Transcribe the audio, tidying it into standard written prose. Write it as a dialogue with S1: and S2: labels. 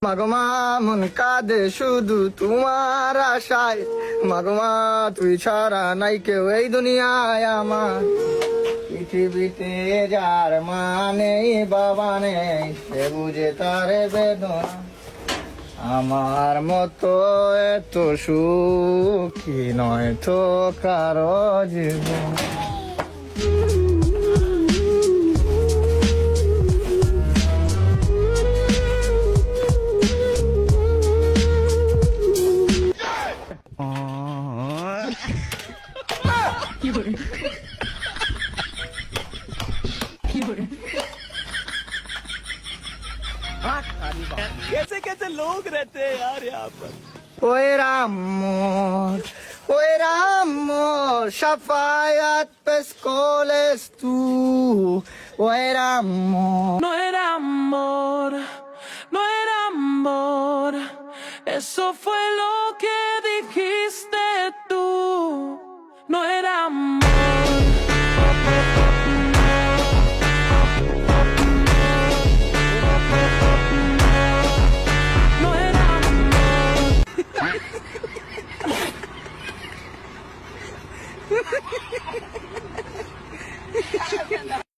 S1: মাগমা মন কাঁদে শুধু তোমার আশায়, মাগমা তুই ছাড়া নাই কেউ এই দুনিয়ায় আমার। পৃথিবীতে যার মা নেই বাবা নেই, সে বুঝে তার বেদনা। আমার মতো এত সুখী নয় তো কারো জীবন।
S2: कैसे कैसे लोग रहते हैं यार यहाँ पर।
S1: ওই রাম মোর, ওই রাম মোর, শাফায়াত পেশ কলেস তু, ওই রাম মোর।
S3: No era amor, no era amor, eso fue lo que dijiste tú. No era